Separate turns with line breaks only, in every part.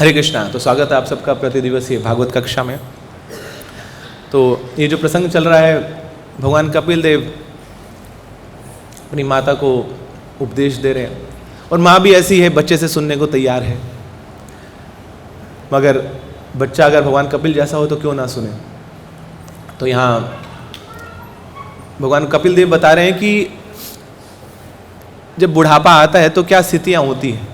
हरे कृष्णा। तो स्वागत है आप सबका प्रतिदिवसीय भागवत कक्षा में। तो ये जो प्रसंग चल रहा है, भगवान कपिल देव अपनी माता को उपदेश दे रहे हैं और माँ भी ऐसी है, बच्चे से सुनने को तैयार है, मगर बच्चा अगर भगवान कपिल जैसा हो तो क्यों ना सुने। तो यहाँ भगवान कपिल देव बता रहे हैं कि जब बुढ़ापा आता है तो क्या स्थितियाँ होती हैं।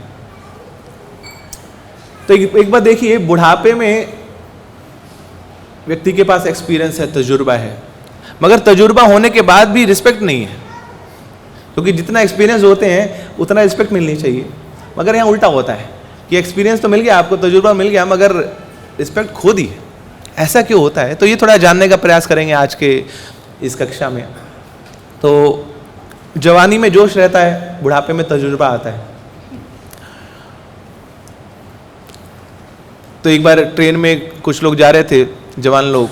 तो एक बार देखिए, बुढ़ापे में व्यक्ति के पास एक्सपीरियंस है, तजुर्बा है, मगर तजुर्बा होने के बाद भी रिस्पेक्ट नहीं है, क्योंकि जितना एक्सपीरियंस होते हैं उतना रिस्पेक्ट मिलनी चाहिए। मगर यहाँ उल्टा होता है कि एक्सपीरियंस तो मिल गया आपको, तजुर्बा मिल गया, मगर रिस्पेक्ट खो दी है। ऐसा क्यों होता है? तो ये थोड़ा जानने का प्रयास करेंगे आज के इस कक्षा में। तो जवानी में जोश रहता है, बुढ़ापे में तजुर्बा आता है। तो एक बार ट्रेन में कुछ लोग जा रहे थे, जवान लोग,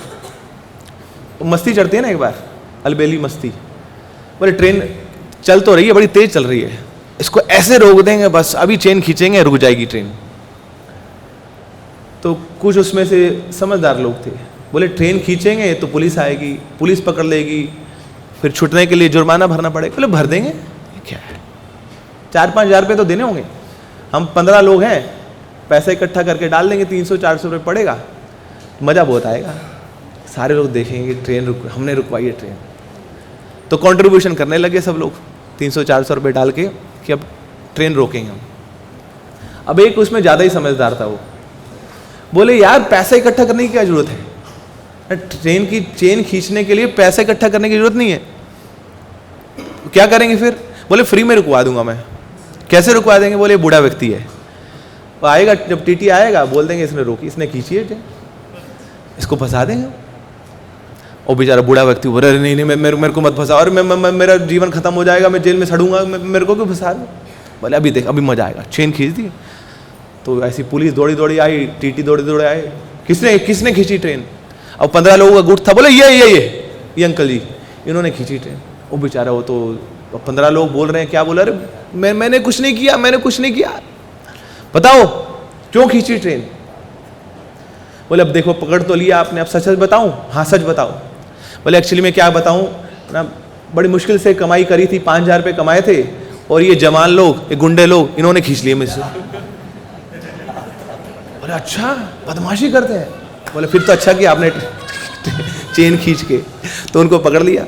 मस्ती चढ़ती है ना, एक बार अलबेली मस्ती। बोले ट्रेन चल तो रही है, बड़ी तेज चल रही है, इसको ऐसे रोक देंगे, बस अभी चेन खींचेंगे रुक जाएगी ट्रेन। तो कुछ उसमें से समझदार लोग थे, बोले ट्रेन खींचेंगे तो पुलिस आएगी, पुलिस पकड़ लेगी, फिर छूटने के लिए जुर्माना भरना पड़ेगा। बोले भर देंगे, क्या है, 4-5 हज़ार रुपये तो देने होंगे, हम 15 लोग हैं, पैसा इकट्ठा करके डाल देंगे, 300-400 रुपये पड़ेगा, मज़ा बहुत आएगा, सारे लोग देखेंगे ट्रेन हमने रुकवाई है ट्रेन। तो कंट्रीब्यूशन करने लगे सब लोग, 300-400 रुपये डाल के कि अब ट्रेन रोकेंगे हम। अब एक उसमें ज़्यादा ही समझदार था, वो बोले यार पैसा इकट्ठा करने की क्या ज़रूरत है, ट्रेन की चेन खींचने के लिए पैसा इकट्ठा करने की ज़रूरत नहीं है, क्या करेंगे फिर? बोले फ्री में रुकवा दूंगा मैं। कैसे रुकवा देंगे? बोले बूढ़ा व्यक्ति है, वो आएगा, जब टीटी आएगा बोल देंगे इसने रोकी, इसने खींची है, इसको फंसा देंगे। और बेचारा बूढ़ा व्यक्ति बोल रहा नहीं नहीं, मेरे को मत फंसा, और मेरा जीवन खत्म हो जाएगा, मैं जेल में सड़ूंगा, मेरे को क्यों फंसा दो। बोले अभी देख, अभी मजा आएगा। चेन खींच दी, तो ऐसी पुलिस दौड़ी दौड़ी आई, टीटी दौड़ी दौड़ी आए, किसने खींची ट्रेन? अब 15 लोगों का गुट था, बोले ये अंकल जी, इन्होंने खींची ट्रेन। वो बेचारा, वो तो 15 लोग बोल रहे हैं, क्या बोला? अरे मैंने कुछ नहीं किया, मैंने कुछ नहीं किया, बताओ क्यों खींची ट्रेन? बोले अब देखो पकड़ तो लिया आपने, अब सच बताऊं? हाँ सच बताओ। बोले एक्चुअली मैं क्या बताऊं ना, बड़ी मुश्किल से कमाई करी थी, 5 हज़ार रुपये कमाए थे, और ये जवान लोग, ये गुंडे लोग, इन्होंने खींच लिए मुझसे। बोले अच्छा, बदमाशी करते हैं? बोले फिर तो अच्छा कि आपने चेन खींच के। तो उनको पकड़ लिया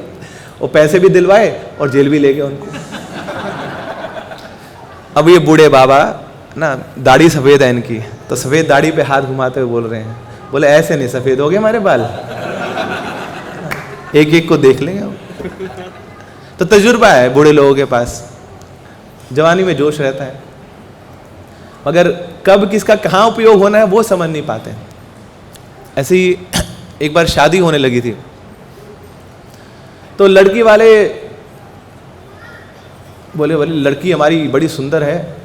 और पैसे भी दिलवाए और जेल भी ले गए उनको। अब ये बूढ़े बाबा ना, दाढ़ी सफ़ेद है इनकी, तो सफ़ेद दाढ़ी पे हाथ घुमाते हुए बोल रहे हैं, बोले ऐसे नहीं सफ़ेद हो गए हमारे बाल, एक एक को देख लेंगे हम। तो तजुर्बा है बूढ़े लोगों के पास, जवानी में जोश रहता है, मगर कब किसका कहाँ उपयोग होना है वो समझ नहीं पाते। ऐसे ही एक बार शादी होने लगी थी, तो लड़की वाले बोले लड़की हमारी बड़ी सुंदर है,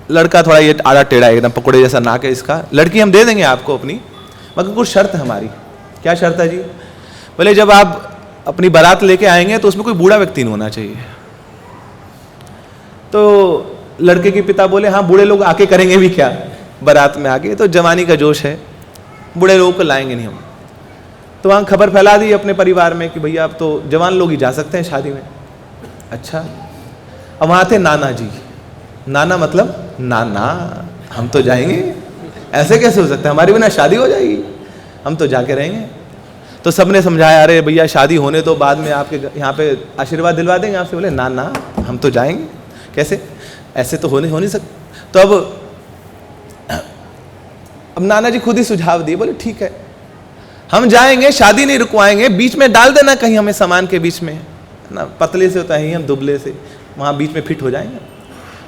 लड़का थोड़ा ये आड़ा टेढ़ा है, एकदम पकौड़े जैसा नाक है इसका, लड़की हम दे देंगे आपको अपनी, मगर कुछ शर्त है हमारी। क्या शर्त है जी? बोले जब आप अपनी बारात लेके आएंगे तो उसमें कोई बूढ़ा व्यक्ति नहीं होना चाहिए। तो लड़के के पिता बोले हाँ, बूढ़े लोग आके करेंगे भी क्या बारात में आके, तो जवानी का जोश है, बूढ़े लोगों को लाएंगे नहीं हम। तो वहाँ खबर फैला दी अपने परिवार में कि भैया अब तो जवान लोग ही जा सकते हैं शादी में। अच्छा, अब वहाँ थे नाना जी। नाना मतलब नाना, हम तो जाएंगे, ऐसे कैसे हो सकता है, हमारी बिना शादी हो जाएगी, हम तो जाके रहेंगे। तो सबने समझाया, अरे भैया शादी होने तो बाद में आपके यहाँ पे आशीर्वाद दिलवा देंगे आपसे। बोले ना ना, हम तो जाएंगे, कैसे, ऐसे तो हो नहीं सकता। तो अब नाना जी खुद ही सुझाव दिए, बोले ठीक है हम जाएंगे, शादी नहीं रुकवाएंगे, बीच में डाल देना कहीं हमें सामान के बीच में ना, पतले से होता है ही, हम दुबले से वहाँ बीच में फिट हो जाएंगे।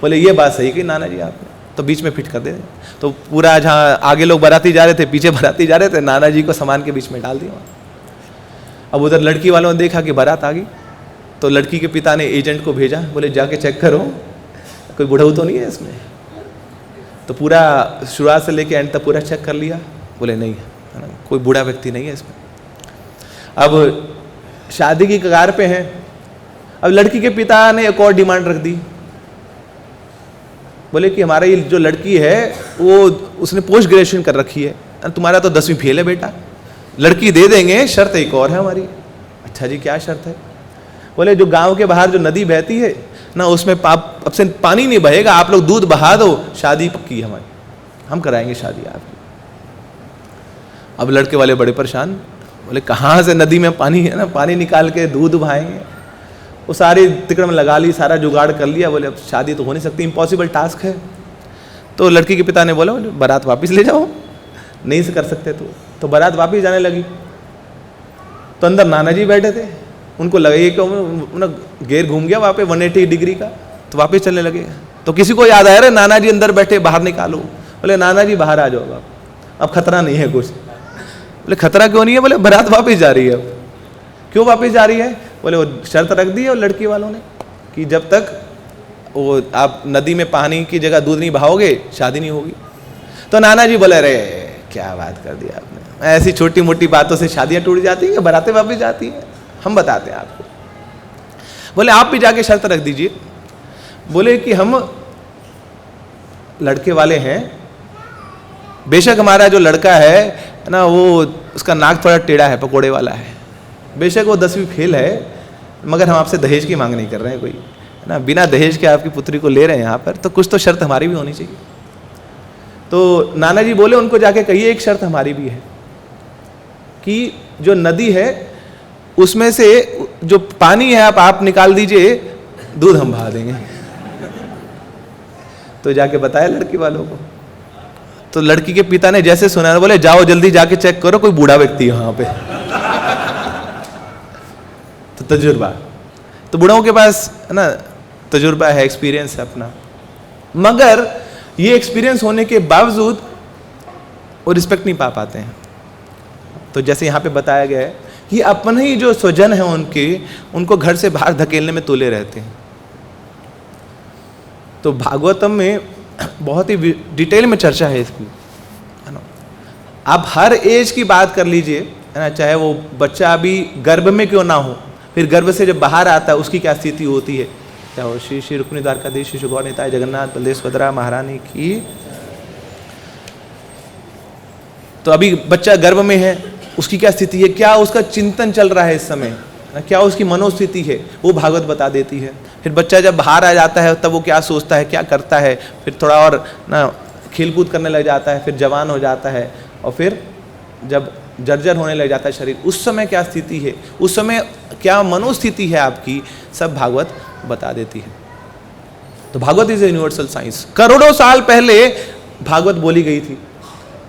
बोले ये बात सही कही नाना जी आपने, तो बीच में फिट कर दे। तो पूरा जहाँ आगे लोग बाराती जा रहे थे, पीछे बाराती जा रहे थे, नाना जी को सामान के बीच में डाल दिया। अब उधर लड़की वालों ने देखा कि बारात आ गई, तो लड़की के पिता ने एजेंट को भेजा, बोले जाके चेक करो कोई बुढ़ऊ तो नहीं है इसमें। तो पूरा शुरुआत से लेके एंड तक पूरा चेक कर लिया, बोले नहीं है ना, कोई बूढ़ा व्यक्ति नहीं है इसमें। अब शादी की कगार पे हैं, अब लड़की के पिता ने एक और डिमांड रख दी, बोले कि हमारा ये जो लड़की है वो उसने पोस्ट ग्रेजुएशन कर रखी है, तुम्हारा तो 10वीं फेल है बेटा, लड़की दे देंगे, शर्त एक और है हमारी। अच्छा जी क्या शर्त है? बोले जो गांव के बाहर जो नदी बहती है ना, उसमें अब से पानी नहीं बहेगा, आप लोग दूध बहा दो, शादी पक्की है हमारी, हम कराएंगे शादी आपकी। अब लड़के वाले बड़े परेशान, बोले कहाँ से नदी में पानी है ना, पानी निकाल के दूध बहाएंगे। वो सारी तिकड़ में लगा ली, सारा जुगाड़ कर लिया, बोले अब शादी तो हो नहीं सकती, इम्पॉसिबल टास्क है। तो लड़की के पिता ने बोला बारात वापस ले जाओ, नहीं से कर सकते तो बारात वापस जाने लगी। तो अंदर नाना जी बैठे थे, उनको लगे कि गेर घूम गया वहाँ पे 180 डिग्री का, तो वापस चलने लगे। तो किसी को याद आया रे नाना जी अंदर बैठे, बाहर निकालो। बोले नाना जी बाहर आ जाओ, अब खतरा नहीं है कुछ। बोले खतरा क्यों नहीं है? बोले बारात वापस जा रही है। अब क्यों वापस जा रही है? बोले वो शर्त रख दी है और लड़की वालों ने कि जब तक वो आप नदी में पानी की जगह दूध नहीं बहाओगे शादी नहीं होगी। तो नाना जी बोले अरे क्या बात कर दी आपने, ऐसी छोटी मोटी बातों से शादियां टूट जाती हैं, बारातें वापस जाती हैं, हम बताते हैं आपको। बोले आप भी जाके शर्त रख दीजिए। बोले कि हम लड़के वाले हैं, बेशक हमारा जो लड़का है ना वो उसका नाक थोड़ा टेढ़ा है, पकोड़े वाला है, बेशक वो 10वीं फेल है, मगर हम आपसे दहेज की मांग नहीं कर रहे हैं कोई, है ना, बिना दहेज के आपकी पुत्री को ले रहे हैं यहाँ पर, तो कुछ तो शर्त हमारी भी होनी चाहिए। तो नाना जी बोले उनको जाके कहिए एक शर्त हमारी भी है कि जो नदी है उसमें से जो पानी है आप निकाल दीजिए, दूध हम बहा देंगे। तो जाके बताया लड़की वालों को। तो लड़की के पिता ने जैसे सुना, बोले जाओ जल्दी जाके चेक करो कोई बूढ़ा व्यक्ति है वहां पे। तो तजुर्बा, तो बूढ़ों के पास है ना तजुर्बा है, एक्सपीरियंस है अपना, मगर ये एक्सपीरियंस होने के बावजूद वो रिस्पेक्ट नहीं पा पाते हैं। तो जैसे यहाँ पे बताया गया है कि अपने ही जो स्वजन है उनको घर से बाहर धकेलने में तुले रहते हैं। तो भागवतम में बहुत ही डिटेल में चर्चा है इसकी, है ना। आप हर एज की बात कर लीजिए, है ना, चाहे वो बच्चा अभी गर्भ में क्यों ना हो, फिर गर्भ से जब बाहर आता है उसकी क्या स्थिति होती है, क्या हो। श्री श्री रुक्मिणी द्वारकाधीश श्री गौर निताय जगन्नाथ बलदेव सुभद्रा महारानी की। तो अभी बच्चा गर्भ में है, उसकी क्या स्थिति है, क्या उसका चिंतन चल रहा है इस समय, क्या उसकी मनोस्थिति है, वो भागवत बता देती है। फिर बच्चा जब बाहर आ जाता है तब वो क्या सोचता है, क्या करता है, फिर थोड़ा और ना खेलकूद करने लग जाता है, फिर जवान हो जाता है, और फिर जब जर्जर होने लग जाता है शरीर, उस समय क्या स्थिति है, उस समय क्या मनोस्थिति है आपकी, सब भागवत बता देती है। तो Bhagavat is a universal science. करोड़ों साल पहले भागवत बोली गई थी,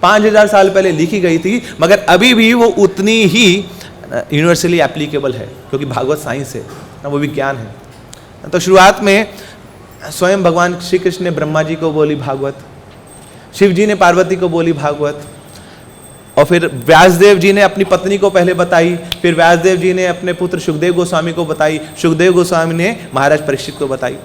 5000 साल पहले लिखी गई थी, मगर अभी भी वो उतनी ही यूनिवर्सली एप्लीकेबल है, क्योंकि भागवत साइंस है ना, वो विज्ञान है। तो शुरुआत में स्वयं भगवान श्री कृष्ण ने ब्रह्मा जी को बोली भागवत, शिव जी ने पार्वती को बोली भागवत, और फिर व्यासदेव जी ने अपनी पत्नी को पहले बताई, फिर व्यासदेव जी ने अपने पुत्र सुखदेव गोस्वामी को बताई, सुखदेव गोस्वामी ने महाराज परीक्षित को बताई,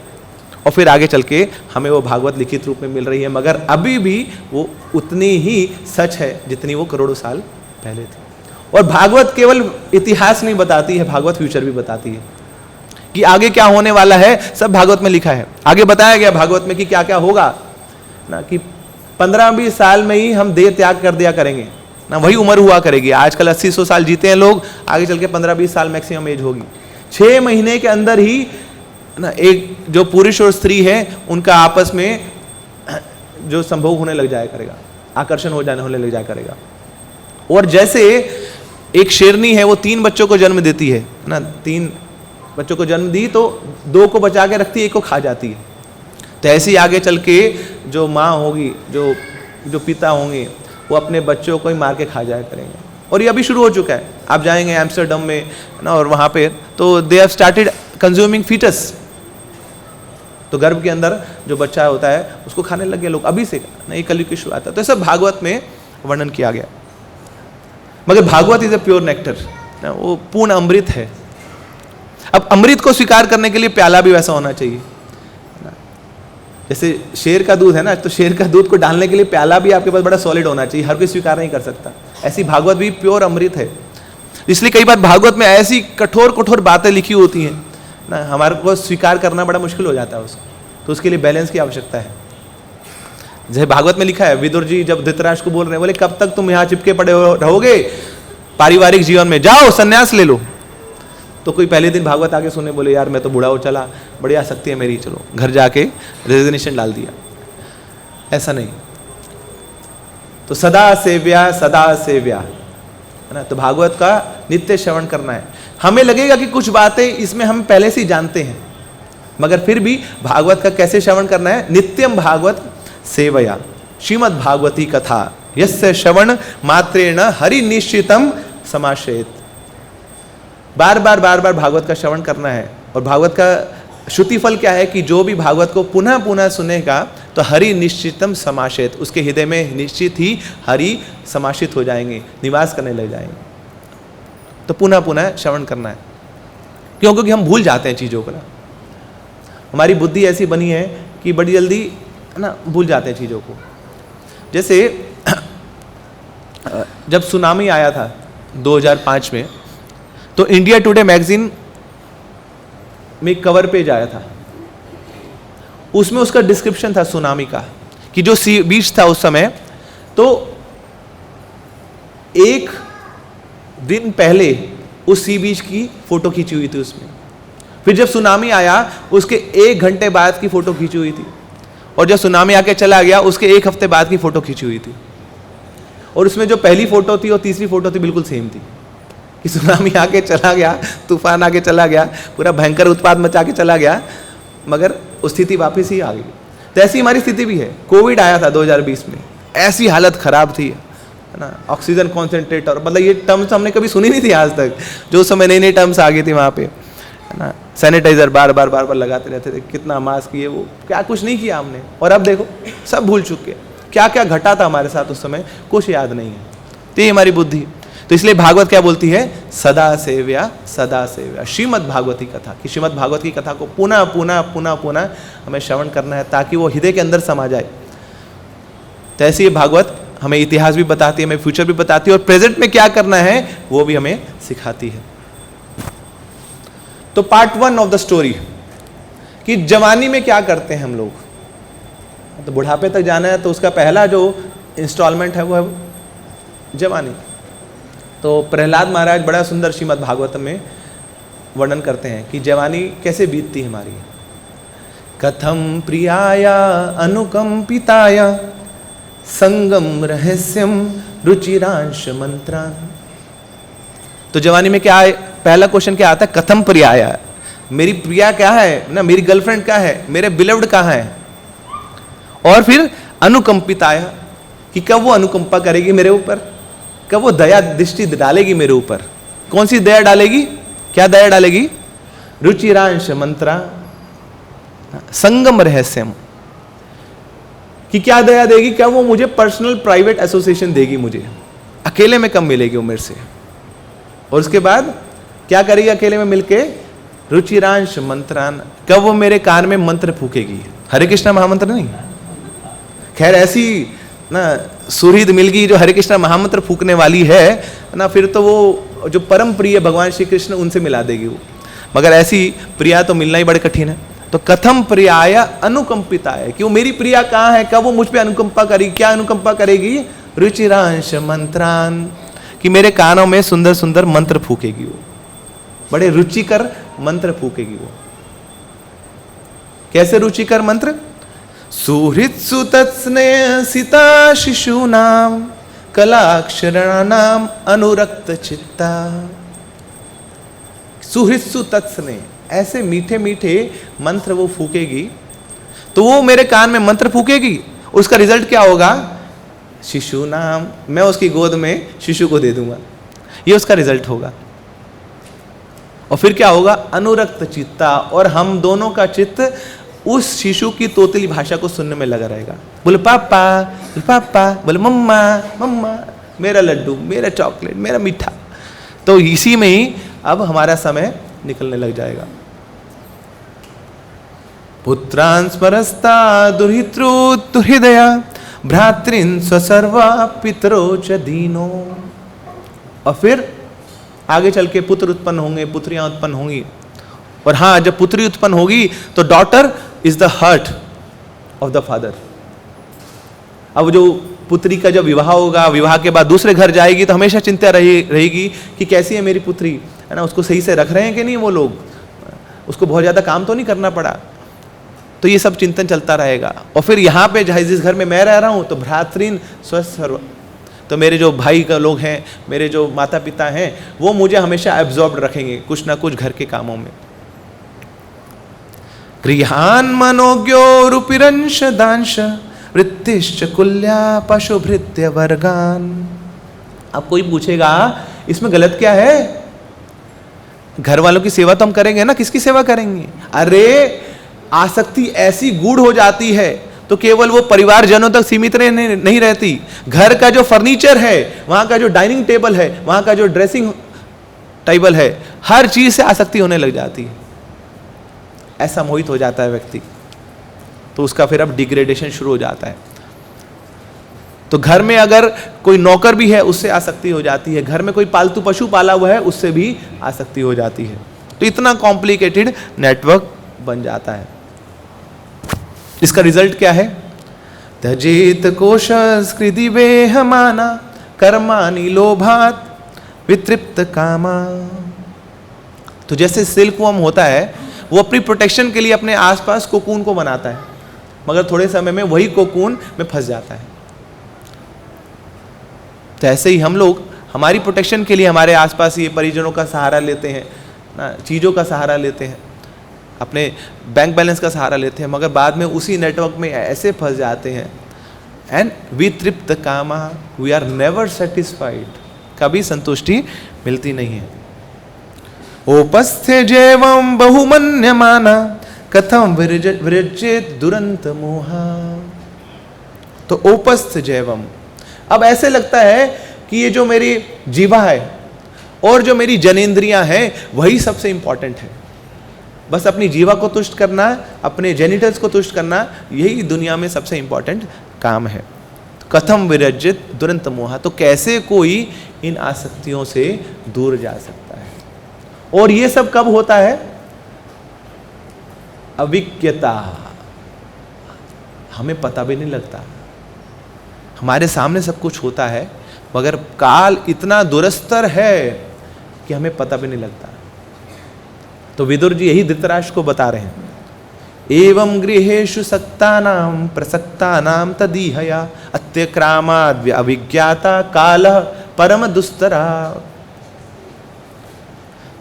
और फिर आगे चल के हमें वो भागवत लिखित रूप में मिल रही है। मगर अभी भी वो उतनी ही सच है जितनी वो करोड़ों साल पहले थी। और भागवत केवल इतिहास नहीं बताती है, भागवत फ्यूचर भी बताती है कि आगे क्या होने वाला है, सब भागवत में लिखा है। आगे बताया गया भागवत में कि क्या क्या होगा ना, कि 15-20 साल में ही हम देह त्याग कर दिया करेंगे ना, वही उम्र हुआ करेगी। आजकल 80-100 साल जीते हैं लोग, आगे चल के 15-20 साल मैक्सिमम एज होगी। 6 महीने के अंदर ही ना एक जो पुरुष और स्त्री है उनका आपस में जो संभोग होने लग जाया करेगा, आकर्षण होने लग जाया करेगा। और जैसे एक शेरनी है वो 3 बच्चों को जन्म देती है ना, 3 बच्चों को जन्म दी तो 2 को बचा के रखती है, 1 को खा जाती है। तो ऐसे ही आगे चल के जो माँ होगी, जो पिता होंगे, वो अपने बच्चों को ही मार के खा जाया करेंगे। और ये अभी शुरू हो चुका है। आप जाएंगे एम्स्टर्डम में ना, और वहाँ पे तो they have started consuming foetus, तो गर्भ के अंदर जो बच्चा होता है उसको खाने लग गए लोग अभी से, नहीं कलयुग की शुरुआत है। तो सब भागवत में वर्णन किया गया। मगर Bhagavat is a pure nectar, वो पूर्ण अमृत है। अब अमृत को स्वीकार करने के लिए प्याला भी वैसा होना चाहिए। जैसे शेर का दूध है ना, तो शेर का दूध को डालने के लिए प्याला भी आपके पास बड़ा सॉलिड होना चाहिए, हर कोई स्वीकार नहीं कर सकता। ऐसी भागवत भी प्योर अमृत है। इसलिए कई बार भागवत में ऐसी कठोर कठोर बातें लिखी होती हैं ना, हमारे को स्वीकार करना बड़ा मुश्किल हो जाता है उसको, तो उसके लिए बैलेंस की आवश्यकता है। जैसे भागवत में लिखा है, विदुर जी जब धृतराष्ट्र को बोल रहे हैं, बोले कब तक तुम यहाँ चिपके पड़े रहोगे पारिवारिक जीवन में, जाओ संन्यास ले लो। तो कोई पहले दिन भागवत आके सुने, बोले यार मैं तो बूढ़ा हो चला, बड़ी आसक्ति है मेरी, चलो घर जाके रेजिग्नेशन डाल दिया। ऐसा नहीं। तो सदा सेव्या है ना। तो भागवत का नित्य श्रवण करना है। हमें लगेगा कि कुछ बातें इसमें हम पहले से ही जानते हैं, मगर फिर भी भागवत का कैसे श्रवण करना है? नित्यम भागवत सेवया श्रीमद् भागवती कथा यस्य श्रवण मात्रेण हरि निश्चितम समाश्रयेत। बार बार भागवत का श्रवण करना है। और भागवत का श्रुति फल क्या है कि जो भी भागवत को पुनः पुनः सुनेगा तो हरि निश्चितम समाश्रयेत, उसके हृदय में निश्चित ही हरि समाश्रित हो जाएंगे, निवास करने लग जाएंगे। तो पुनः पुनः श्रवण करना है। क्यों? क्योंकि हम भूल जाते हैं चीज़ों को ना। हमारी बुद्धि ऐसी बनी है कि बड़ी जल्दी है ना भूल जाते हैं चीज़ों को। जैसे जब सुनामी आया था 2005 में, तो इंडिया टुडे मैगजीन में कवर पेज आया था, उसमें उसका डिस्क्रिप्शन था सुनामी का, कि जो सी बीच था उस समय, तो एक दिन पहले उस सी बीच की फोटो खींची हुई थी उसमें। फिर जब सुनामी आया उसके 1 घंटे बाद की फोटो खींची हुई थी, और जब सुनामी आके चला गया उसके 1 हफ्ते बाद की फोटो खींची हुई थी। और उसमें जो पहली फोटो थी और तीसरी फोटो थी बिल्कुल सेम थी, कि सुनामी आके चला गया, तूफान आके चला गया, पूरा भयंकर उत्पाद मचा के चला गया, मगर उस स्थिति वापस ही आ गई। तो ऐसी हमारी स्थिति भी है। कोविड आया था 2020 में, ऐसी हालत खराब थी है ना, ऑक्सीजन कॉन्सेंट्रेटर, मतलब ये टर्म्स हमने कभी सुनी नहीं थी आज तक, जो समय नई नई टर्म्स आ गई थी वहाँ पे, है ना। सैनिटाइजर बार बार लगाते रहते थे, कितना मास्क, ये वो, क्या कुछ नहीं किया हमने। और अब देखो सब भूल चुके, क्या क्या घटा था हमारे साथ उस समय, कुछ याद नहीं है। तो ये हमारी बुद्धि। तो इसलिए भागवत क्या बोलती है? सदा सेव्या श्रीमद् भागवती कथा, कि श्रीमद् भागवत की कथा को पुनः पुनः पुनः पुनः हमें श्रवण करना है, ताकि वो हृदय के अंदर समा जाए। तो ऐसे ये भागवत हमें इतिहास भी बताती है, हमें फ्यूचर भी बताती है, और प्रेजेंट में क्या करना है वो भी हमें सिखाती है। तो पार्ट 1 ऑफ द स्टोरी, कि जवानी में क्या करते हैं हम लोग। तो बुढ़ापे तक जाना है, तो उसका पहला जो इंस्टॉलमेंट है वो है जवानी। तो प्रहलाद महाराज बड़ा सुंदर श्रीमद् भागवत में वर्णन करते हैं कि जवानी कैसे बीतती है हमारी। कथम प्रियाया अनुकंपिताया संगम रहस्यम रुचिरांश मंत्रान। तो जवानी में क्या है? पहला क्वेश्चन क्या आता है? कथम प्रियाया, मेरी प्रिया क्या है ना, मेरी गर्लफ्रेंड क्या है, मेरे बिलव्ड कहाँ है। और फिर अनुकंपिताया, कि कब वो अनुकंपा करेगी मेरे ऊपर, कब वो दया दृष्टि डालेगी मेरे ऊपर। कौन सी दया डालेगी? क्या दया डालेगी? रुचिरांश मंत्रा संगम रहस्यम, कि क्या दया देगी? क्या वो मुझे पर्सनल प्राइवेट एसोसिएशन देगी, मुझे अकेले में कम मिलेगी वो मेरे से। और उसके बाद क्या करेगी अकेले में मिलके? रुचिरांश मंत्रान, कब वो मेरे कान में मंत्र फूकेगी, हरे कृष्णा महामंत्र नहीं, खैर ऐसी ना सुहृद मिल गई जो हरे कृष्णा महामंत्र फूकने वाली है ना, फिर तो वो जो परम प्रिय भगवान श्री कृष्ण उनसे मिला देगी वो। मगर ऐसी प्रिया तो मिलना ही बड़े कठिन है। तो कथम प्रियाया अनुकंपिता है, कि वो मेरी प्रिया कहाँ है, कब वो मुझ पे अनुकंपा करेगी। क्या अनुकंपा करेगी? रुचिरांश मंत्रान, कि मेरे कानों में सुंदर सुंदर मंत्र फूकेगी वो, बड़े रुचिकर मंत्र फूकेगी वो। कैसे रुचिकर मंत्र? सुहृत्सु तत्स्नेह सीता शिशूनाम कलाक्षराणाम अनुरक्त चित्ता। सुहृत्सु तत्स्नेह, ऐसे मीठे मीठे मंत्र वो फूकेगी। तो वो मेरे कान में मंत्र फूकेगी, उसका रिजल्ट क्या होगा? शिशु नाम, मैं उसकी गोद में शिशु को दे दूंगा, ये उसका रिजल्ट होगा। और फिर क्या होगा? अनुरक्त चित्ता, और हम दोनों का चित्त उस शिशु की तोतली भाषा को सुनने में लगा रहेगा। बोले पापा, बोले पापा, बोले मम्मा मम्मा, मेरा लड्डू, मेरा चॉकलेट, मेरा मीठा। तो इसी में ही अब हमारा समय निकलने लग जाएगा। पुत्रान् स्मरस्ता दुहितृ दुहृदया भ्रातृन् स्वसर्वा पितरो च दीनो। और फिर आगे चल के पुत्र उत्पन्न होंगे, पुत्रियां उत्पन्न होंगी। और हाँ, जब पुत्री उत्पन्न होगी तो daughter is the heart of the father, अब जो पुत्री का जब विवाह होगा, विवाह के बाद दूसरे घर जाएगी तो हमेशा चिंता रहेगी कि कैसी है मेरी पुत्री, है ना, उसको सही से रख रहे हैं कि नहीं वो लोग, उसको बहुत ज़्यादा काम तो नहीं करना पड़ा। तो ये सब चिंतन चलता रहेगा। और फिर यहाँ पे जिस घर में मैं रह रहा हूँ तो भ्रातृन स्वसर्व, तो मेरे जो भाई का लोग हैं, मेरे जो माता पिता हैं, वो मुझे हमेशा एब्जॉर्ब रखेंगे कुछ ना कुछ घर के कामों में। गृहान मनोज्ञो रुपिरंश दांश वृत्तिश्च कुल्या पशुभृत्य वर्गान। अब कोई पूछेगा इसमें गलत क्या है? घर वालों की सेवा तो हम करेंगे ना, किसकी सेवा करेंगे? अरे आसक्ति ऐसी गूढ़ हो जाती है तो केवल वो परिवारजनों तक सीमित नहीं रहती। घर का जो फर्नीचर है, वहां का जो डाइनिंग टेबल है, वहां का जो ड्रेसिंग टेबल है, हर चीज से आसक्ति होने लग जाती है। ऐसा मोहित हो जाता है व्यक्ति, तो उसका फिर अब डिग्रेडेशन शुरू हो जाता है। तो घर में अगर कोई नौकर भी है उससे आसक्ति हो जाती है, घर में कोई पालतू पशु पाला हुआ है उससे भी आसक्ति हो जाती है। तो इतना कॉम्प्लिकेटेड नेटवर्क बन जाता है। इसका रिजल्ट क्या है? त्यजेत कोशस्कृति वेहमाना कर्माणि लोभात वितृप्त कामा। तो जैसे सिल्कवर्म होता है, वो अपनी प्रोटेक्शन के लिए अपने आसपास कोकून को बनाता है, मगर थोड़े समय में वही कोकून में फंस जाता है। तो ऐसे ही हम लोग हमारी प्रोटेक्शन के लिए हमारे आसपास ये परिजनों का सहारा लेते हैं ना, चीज़ों का सहारा लेते हैं, अपने बैंक बैलेंस का सहारा लेते हैं, मगर बाद में उसी नेटवर्क में ऐसे फंस जाते हैं। एंड वितृप्त कामा, वी आर नेवर सेटिस्फाइड, कभी संतुष्टि मिलती नहीं है। ओपस्थे जैवं बहुमन्यमाना कथम विरजेत दुरंत मोहा। तो ओपस्थ जैवम, अब ऐसे लगता है कि ये जो मेरी जीवा है और जो मेरी जनेंद्रियां हैं वही सबसे इंपॉर्टेंट है। बस अपनी जीवा को तुष्ट करना, अपने जेनिटल्स को तुष्ट करना, यही दुनिया में सबसे इंपॉर्टेंट काम है। कथम विरजित दुरंत मोहा, तो कैसे कोई इन आसक्तियों से दूर जा सकता है? और ये सब कब होता है? अविज्ञता, हमें पता भी नहीं लगता। हमारे सामने सब कुछ होता है मगर काल इतना दुरस्तर है कि हमें पता भी नहीं लगता। तो विदुर जी यही धृतराष्ट्र को बता रहे हैं। एवं गृहेषु सक्तानां प्रसक्तानां तदीहया अत्यक्रामाद् अविज्ञाता कालः परम दुस्तरा।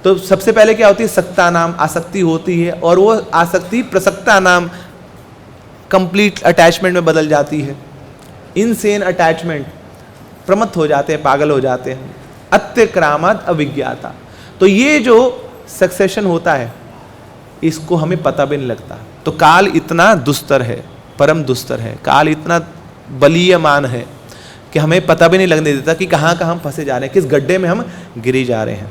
तो सबसे पहले क्या होती है? सक्ता नाम, आसक्ति होती है, और वो आसक्ति प्रसक्ता नाम, कंप्लीट अटैचमेंट में बदल जाती है, इनसेन अटैचमेंट, प्रमत्त हो जाते हैं, पागल हो जाते हैं। अत्यक्रामाद् अविज्ञाता, तो ये जो सक्सेशन होता है इसको हमें पता भी नहीं लगता। तो काल इतना दुस्तर है, परम दुस्तर है, काल इतना बलीयमान है कि हमें पता भी नहीं लगने देता कि कहाँ कहाँ हम फंसे जा रहे हैं, किस गड्ढे में हम गिरी जा रहे हैं।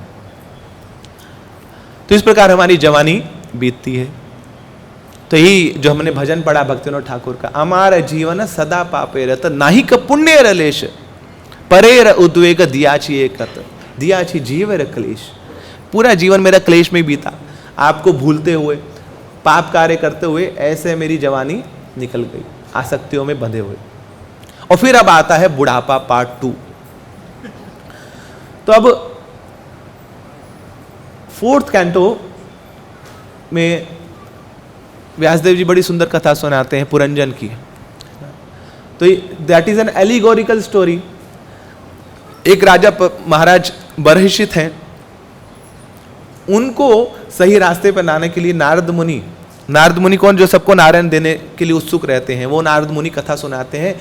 तो इस प्रकार हमारी जवानी बीतती है। तो यही जो हमने भजन पढ़ा भक्तिविनोद ठाकुर का, अमार जीवन सदा पापे रत नाही क पुण्य रलेश परेर उद्वेग दियाची एकत दियाची जीव क्लेश। पूरा जीवन मेरा क्लेश में बीता, आपको भूलते हुए, पाप कार्य करते हुए, ऐसे मेरी जवानी निकल गई, आसक्तियों में बंधे हुए। और फिर अब आता है बुढ़ापा पार्ट 2। तो अब 4th कैंटो में व्यासदेव जी बड़ी सुंदर कथा सुनाते हैं पुरंजन की। तो that is an allegorical story. एक राजा महाराज बरहिषित हैं, उनको सही रास्ते पर लाने के लिए नारद मुनि कौन? जो सबको नारायण देने के लिए उत्सुक रहते हैं, वो नारद मुनि कथा सुनाते हैं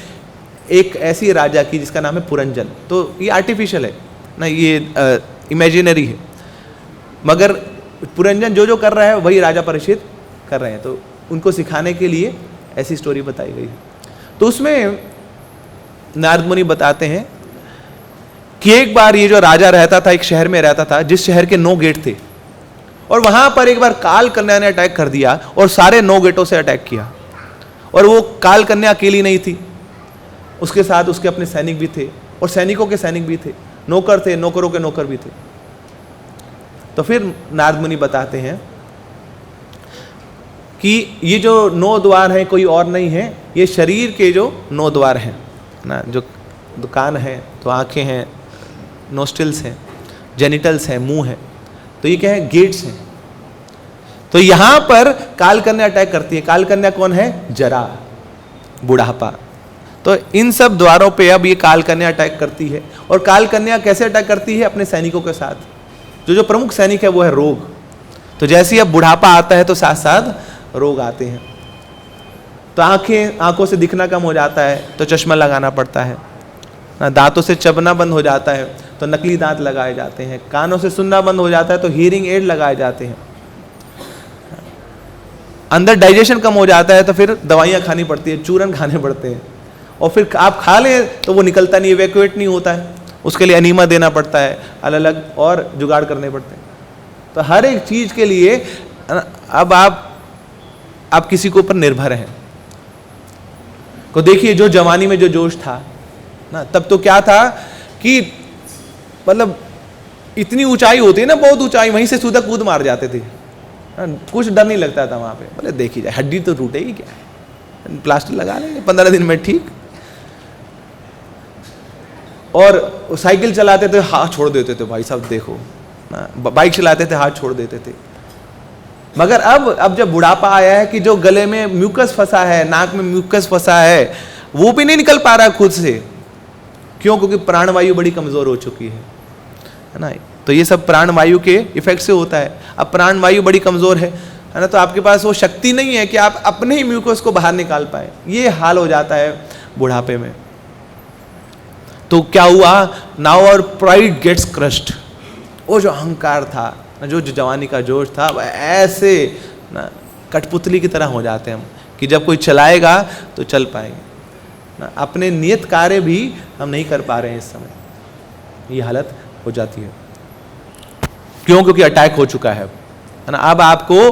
एक ऐसी राजा की जिसका नाम है पुरंजन। तो ये आर्टिफिशियल है ना, ये इमेजिनरी है, मगर पुरंजन जो जो कर रहा है वही राजा परीक्षित कर रहे हैं। तो उनको सिखाने के लिए ऐसी स्टोरी बताई गई है। तो उसमें नारद मुनि बताते हैं कि एक बार ये जो राजा रहता था, एक शहर में रहता था जिस शहर के 9 गेट थे, और वहां पर एक बार काल कन्या ने अटैक कर दिया और सारे 9 गेटों से अटैक किया। और वो काल कन्या अकेली नहीं थी, उसके साथ उसके अपने सैनिक भी थे और सैनिकों के सैनिक भी थे, नौकर थे, नौकरों के नौकर भी थे। तो फिर नारद मुनि बताते हैं कि ये जो 9 द्वार हैं कोई और नहीं है, ये शरीर के जो 9 द्वार हैं, ना, जो कान है तो आंखें हैं, नोस्ट्रिल्स हैं, जेनिटल्स हैं, मुंह है, तो ये क्या है, गेट्स हैं। तो यहां पर काल कन्या अटैक करती है। काल कन्या कौन है, जरा, बुढ़ापा। तो इन सब द्वारों पे अब ये काल कन्या अटैक करती है। और काल कन्या कैसे अटैक करती है, अपने सैनिकों के साथ। जो प्रमुख सैनिक है वो है रोग। तो जैसे ही अब बुढ़ापा आता है तो साथ साथ रोग आते हैं। तो आंखों से दिखना कम हो जाता है तो चश्मा लगाना पड़ता है, दांतों से चबना बंद हो जाता है तो नकली दांत लगाए जाते हैं, कानों से सुनना बंद हो जाता है तो हियरिंग एड लगाए जाते हैं, अंदर डाइजेशन कम हो जाता है तो फिर दवाइयाँ खानी पड़ती है, चूरन खाने पड़ते हैं, और फिर आप खा लें तो वो निकलता नहीं, इवैक्यूएट नहीं होता है, उसके लिए एनीमा देना पड़ता है, अलग अलग और जुगाड़ करने पड़ते हैं। तो हर एक चीज़ के लिए अब आप किसी के ऊपर निर्भर हैं। तो देखिए जो जवानी में जो जोश था ना, तब तो क्या था कि मतलब इतनी ऊंचाई होती है ना, बहुत ऊंचाई, वहीं से सीधा कूद मार जाते थे, कुछ डर नहीं लगता था वहां पे। बोले देखी जाए, हड्डी तो टूटेगी क्या है, प्लास्टर लगा लेंगे 15 दिन में ठीक। और साइकिल चलाते थे हाथ छोड़ देते थे, भाई साहब देखो ना, बाइक चलाते थे हाथ छोड़ देते थे। मगर अब जब बुढ़ापा आया है कि जो गले में म्यूकस फंसा है, नाक में म्यूकस फंसा है, वो भी नहीं निकल पा रहा खुद से। क्यों? क्योंकि प्राणवायु बड़ी कमजोर हो चुकी है ना। तो ये सब प्राणवायु के इफेक्ट से होता है। अब प्राणवायु बड़ी कमजोर है ना, तो आपके पास वो शक्ति नहीं है कि आप अपने ही म्यूकस को बाहर निकाल पाए। ये हाल हो जाता है बुढ़ापे में। तो क्या हुआ, नाउ और प्राइड गेट्स क्रश्ड। वो जो अहंकार था, जो जवानी का जोश था, वह ऐसे ना कठपुतली की तरह हो जाते हैं हम कि जब कोई चलाएगा तो चल पाएंगे ना, अपने नियत कार्य भी हम नहीं कर पा रहे हैं इस समय। ये हालत हो जाती है। क्यों? क्योंकि अटैक हो चुका है ना। अब आपको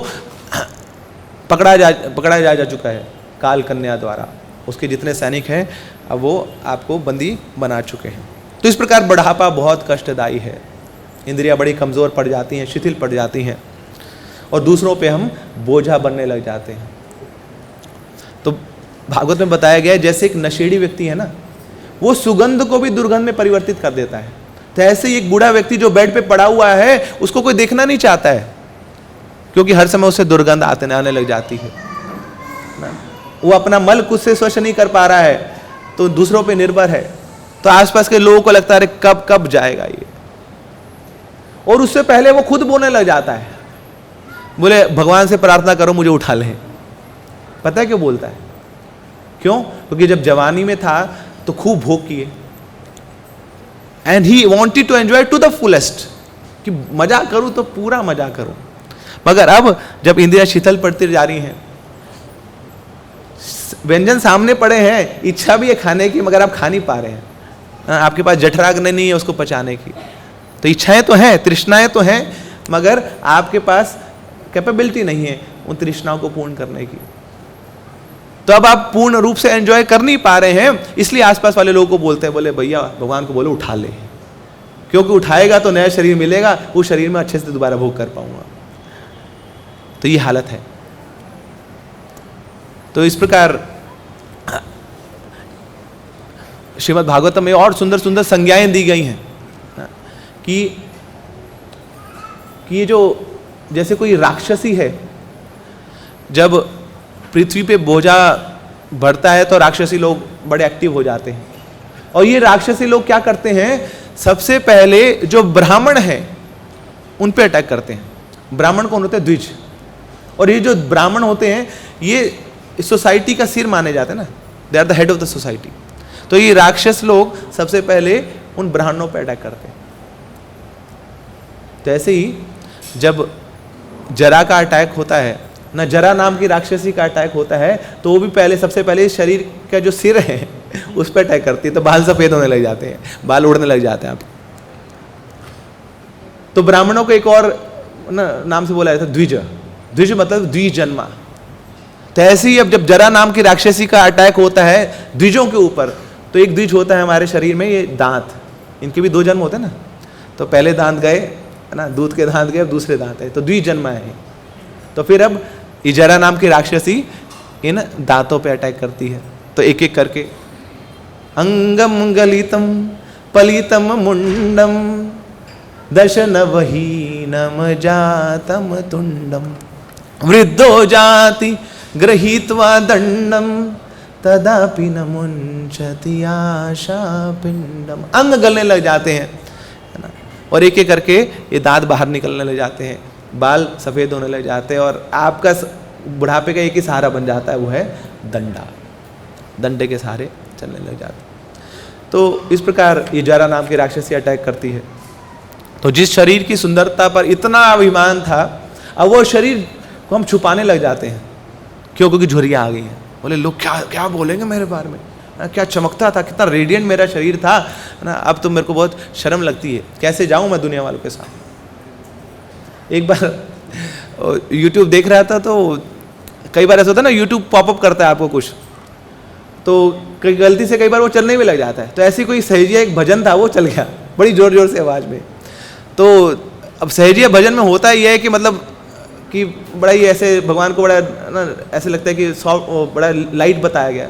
पकड़ा जा चुका है काल कन्या द्वारा। उसके जितने सैनिक हैं अब वो आपको बंदी बना चुके हैं। तो इस प्रकार बुढ़ापा बहुत कष्टदायी है। इंद्रियां बड़ी कमज़ोर पड़ जाती हैं, शिथिल पड़ जाती हैं, और दूसरों पे हम बोझा बनने लग जाते हैं। तो भागवत में बताया गया है, जैसे एक नशेड़ी व्यक्ति है ना, वो सुगंध को भी दुर्गंध में परिवर्तित कर देता है, तो ऐसे ही एक बूढ़ा व्यक्ति जो बेड पे पड़ा हुआ है, उसको कोई देखना नहीं चाहता है, क्योंकि हर समय उसे दुर्गंध आने लग जाती है ना। वो अपना मल खुद से स्वच्छ नहीं कर पा रहा है तो दूसरों पे निर्भर है। तो आसपास के लोगों को लगता है कब जाएगा ये, और उससे पहले वो खुद बोलने लग जाता है, बोले भगवान से प्रार्थना करो मुझे उठा ले। पता है क्यों बोलता है? क्यों? क्योंकि जब जवानी में था तो खूब भोग किए, and he wanted to enjoy to the fullest, कि मजा करूं तो पूरा मजा करूं। मगर अब जब इंद्रियां शिथिल पड़ती जा रही हैं, व्यंजन सामने पड़े हैं, इच्छा भी है खाने की, मगर आप खा नहीं पा रहे हैं, आपके पास जठराग्नि नहीं है उसको पचाने की। तो इच्छाएं तो हैं, तृष्णाएं तो हैं, मगर आपके पास कैपेबिलिटी नहीं है उन तृष्णाओं को पूर्ण करने की। तो अब आप पूर्ण रूप से एंजॉय कर नहीं पा रहे हैं, इसलिए आसपास वाले लोगों को बोलते हैं, बोले भैया भगवान को बोलो उठा ले, क्योंकि उठाएगा तो नया शरीर मिलेगा, उस शरीर में अच्छे से दोबारा भोग कर पाऊंगा। तो ये हालत है। तो इस प्रकार श्रीमद् भागवतम में और सुंदर सुंदर संज्ञाएं दी गई हैं कि ये जो जैसे कोई राक्षसी है, जब पृथ्वी पे बोझा बढ़ता है तो राक्षसी लोग बड़े एक्टिव हो जाते हैं। और ये राक्षसी लोग क्या करते हैं, सबसे पहले जो ब्राह्मण हैं उन पे अटैक करते हैं। ब्राह्मण कौन होते हैं? द्विज। और ये जो ब्राह्मण होते हैं ये सोसाइटी का सिर माने जाते हैं ना, they are the head of the society. तो ये राक्षस लोग सबसे पहले उन ब्राह्मणों पे अटैक करते हैं। तो ऐसे ही जब जरा का अटैक होता है ना, जरा नाम की राक्षसी का अटैक होता है, तो वो भी सबसे पहले शरीर का जो सिर है उस पर अटैक करती है, तो बाल सफेद होने लग जाते हैं, बाल उड़ने लग जाते हैं आप। तो ब्राह्मणों को एक और नाम से बोला जाता है द्विज। द्विज मतलब द्विजन्मा। तो ऐसे ही अब जब जरा नाम की राक्षसी का अटैक होता है द्विजों के ऊपर, तो एक द्विज होता है हमारे शरीर में, ये दांत, इनके भी 2 जन्म होते हैं ना। तो पहले दांत गए है ना, दूध के दांत गए, अब दूसरे दांत है, तो द्विजन्मा है। तो फिर अब ये जरा नाम की राक्षसी इन दांतों पे अटैक करती है, तो एक एक करके अंगम गलितम पलितम मुंडम दशनवहीनम जातम तुंडम वृद्धो जाति गृहीत्वा दंडम तदापि न मुंचति आशा पिंडम। अंग गलने लग जाते हैं, है ना, और एक एक करके ये दांत बाहर निकलने लग जाते हैं, बाल सफ़ेद होने लग जाते हैं, और आपका बुढ़ापे का एक ही सहारा बन जाता है, वो है डंडा। डंडे के सहारे चलने लग जाते हैं। तो इस प्रकार ये जरा नाम की राक्षसी अटैक करती है। तो जिस शरीर की सुंदरता पर इतना अभिमान था, अब वो शरीर को हम छुपाने लग जाते हैं। क्यों? क्योंकि झुर्रियाँ आ गई हैं। बोले लोग क्या क्या बोलेंगे मेरे बारे में, क्या चमकता था, कितना रेडिएंट मेरा शरीर था, है ना। अब तो मेरे को बहुत शर्म लगती है, कैसे जाऊं मैं दुनिया वालों के साथ। एक बार यूट्यूब देख रहा था, तो कई बार ऐसा होता है ना, यूट्यूब पॉपअप करता है आपको कुछ, तो कई गलती से कई बार वो चलने भी लग जाता है। तो ऐसी कोई सहजिया एक भजन था, वो चल गया बड़ी ज़ोर ज़ोर से आवाज़ में। तो अब सहजिया भजन में होता ही है कि मतलब कि बड़ा ही ऐसे भगवान को बड़ा ना ऐसे लगता है कि सॉफ्ट, बड़ा लाइट बताया गया,